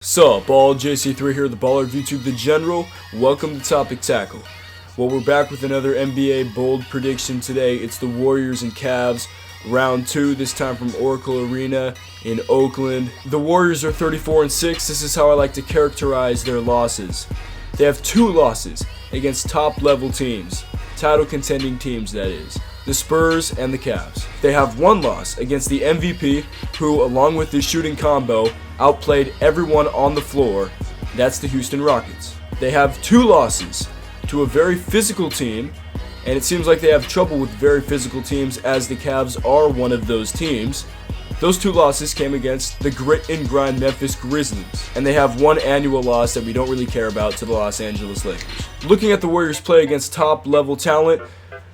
Sup, all JC3 here, the baller of YouTube, the general. Welcome to Topic Tackle. Well, we're back with another NBA bold prediction today. It's the Warriors and Cavs, round 2, this time from Oracle Arena in Oakland. The Warriors are 34-6. This is how I like to characterize their losses. They have 2 losses against top-level teams, title-contending teams, that is. The Spurs and the Cavs. They have 1 loss against the MVP, who, along with his shooting combo, outplayed everyone on the floor. That's the Houston Rockets. They have 2 losses to a very physical team, and it seems like they have trouble with very physical teams, as the Cavs are one of those teams. Those 2 losses came against the grit and grind Memphis Grizzlies, and they have 1 annual loss that we don't really care about to the Los Angeles Lakers. Looking at the Warriors play against top-level talent,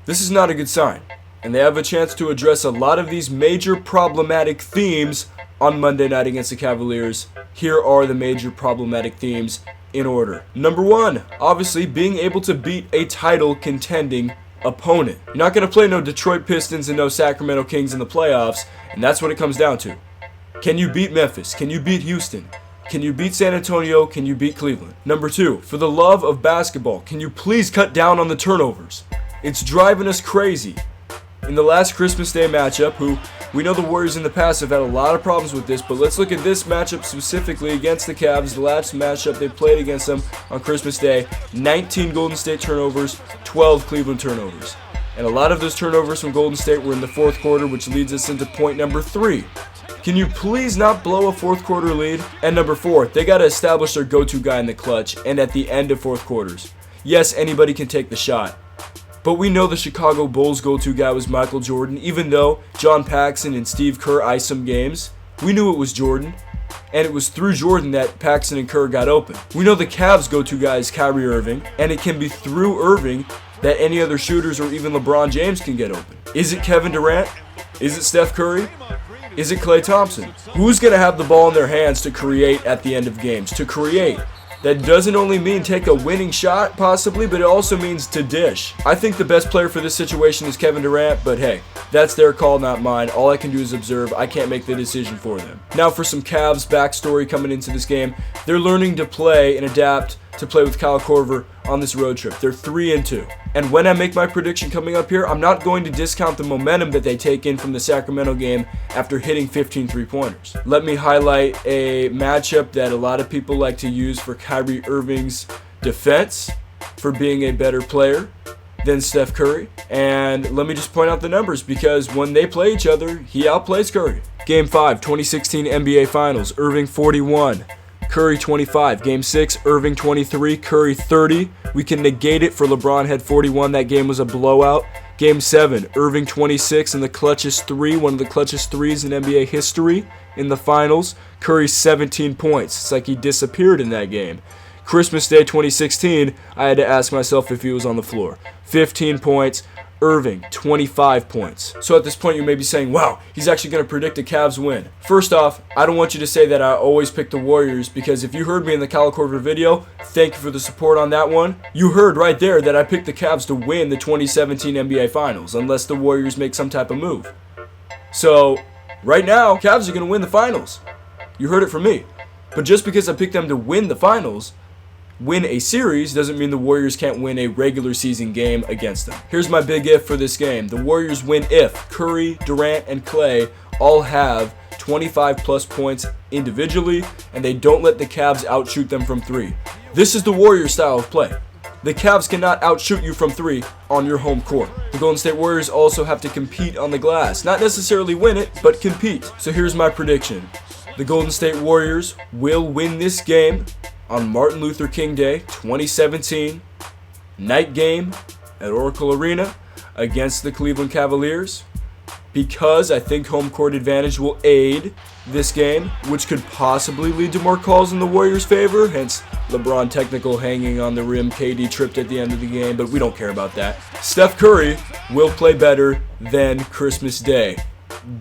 this is not a good sign, and they have a chance to address a lot of these major problematic themes on Monday night against the Cavaliers. Here are the major problematic themes in order. Number 1, obviously being able to beat a title contending opponent. You're not going to play no Detroit Pistons and no Sacramento Kings in the playoffs, and that's what it comes down to. Can you beat Memphis? Can you beat Houston? Can you beat San Antonio? Can you beat Cleveland? Number 2, for the love of basketball, can you please cut down on the turnovers? It's driving us crazy. In the last Christmas Day matchup, we know the Warriors in the past have had a lot of problems with this, but let's look at this matchup specifically against the Cavs. The last matchup they played against them on Christmas Day, 19 Golden State turnovers, 12 Cleveland turnovers. And a lot of those turnovers from Golden State were in the 4th quarter, which leads us into point number 3. Can you please not blow a 4th quarter lead? And number 4, they got to establish their go-to guy in the clutch and at the end of 4th quarters. Yes, anybody can take the shot, but we know the Chicago Bulls' go-to guy was Michael Jordan. Even though John Paxson and Steve Kerr iced some games, we knew it was Jordan, and it was through Jordan that Paxson and Kerr got open. We know the Cavs' go-to guy is Kyrie Irving, and it can be through Irving that any other shooters or even LeBron James can get open. Is it Kevin Durant? Is it Steph Curry? Is it Klay Thompson? Who's going to have the ball in their hands to create at the end of games? To create. That doesn't only mean take a winning shot, possibly, but it also means to dish. I think the best player for this situation is Kevin Durant, but hey, that's their call, not mine. All I can do is observe. I can't make the decision for them. Now for some Cavs backstory coming into this game. They're learning to play and adapt to play with Kyle Korver on this road trip. They're 3-2. And when I make my prediction coming up here, I'm not going to discount the momentum that they take in from the Sacramento game after hitting 15 3-pointers. Let me highlight a matchup that a lot of people like to use for Kyrie Irving's defense for being a better player than Steph Curry. And let me just point out the numbers, because when they play each other, he outplays Curry. Game 5, 2016 NBA Finals, Irving 41. Curry 25. Game 6, Irving 23, Curry 30. We can negate it for LeBron had 41. That game was a blowout. Game 7, Irving 26 and the clutchest 3, one of the clutchest 3s in NBA history in the finals. Curry 17 points. It's like he disappeared in that game. Christmas Day 2016, I had to ask myself if he was on the floor. 15 points. Irving, 25 points. So at this point you may be saying, wow, he's actually going to predict a Cavs win. First off, I don't want you to say that I always pick the Warriors, because if you heard me in the Kyle Korver video, thank you for the support on that one. You heard right there that I picked the Cavs to win the 2017 NBA Finals, unless the Warriors make some type of move. So right now, Cavs are going to win the Finals. You heard it from me. But just because I picked them to win the Finals, win a series, doesn't mean the Warriors can't win a regular season game against them. Here's my big if for this game. The Warriors win if Curry, Durant, and Klay all have 25 plus points individually, and they don't let the Cavs outshoot them from 3. This is the Warriors style of play. The Cavs cannot outshoot you from 3 on your home court. The Golden State Warriors also have to compete on the glass. Not necessarily win it, but compete. So here's my prediction. The Golden State Warriors will win this game on Martin Luther King Day 2017, night game at Oracle Arena against the Cleveland Cavaliers, because I think home court advantage will aid this game, which could possibly lead to more calls in the Warriors' favor, hence LeBron technical hanging on the rim, KD tripped at the end of the game, but we don't care about that. Steph Curry will play better than Christmas Day.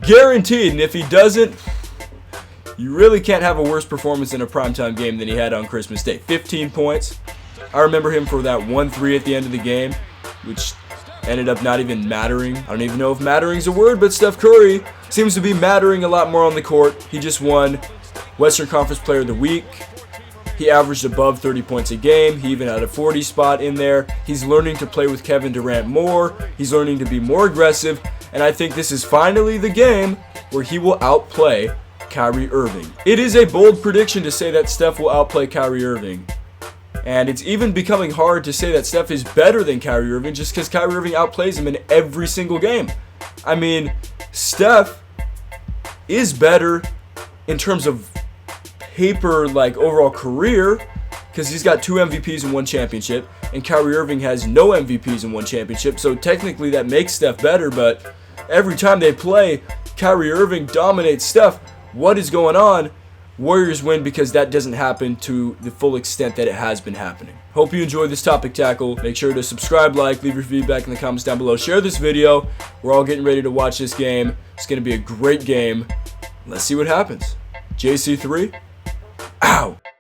Guaranteed, and if he doesn't, you really can't have a worse performance in a primetime game than he had on Christmas Day. 15 points. I remember him for that 1-3 at the end of the game, which ended up not even mattering. I don't even know if mattering's a word, but Steph Curry seems to be mattering a lot more on the court. He just won Western Conference Player of the Week. He averaged above 30 points a game. He even had a 40 spot in there. He's learning to play with Kevin Durant more. He's learning to be more aggressive. And I think this is finally the game where he will outplay Kyrie Irving. It is a bold prediction to say that Steph will outplay Kyrie Irving. And it's even becoming hard to say that Steph is better than Kyrie Irving just because Kyrie Irving outplays him in every single game. I mean, Steph is better in terms of paper, like overall career, because he's got 2 MVPs and 1 championship, and Kyrie Irving has no MVPs and 1 championship, so technically that makes Steph better, but every time they play, Kyrie Irving dominates Steph. What is going on? Warriors win because that doesn't happen to the full extent that it has been happening. Hope you enjoyed this topic tackle. Make sure to subscribe, like, leave your feedback in the comments down below. Share this video. We're all getting ready to watch this game. It's going to be a great game. Let's see what happens. JC3, out.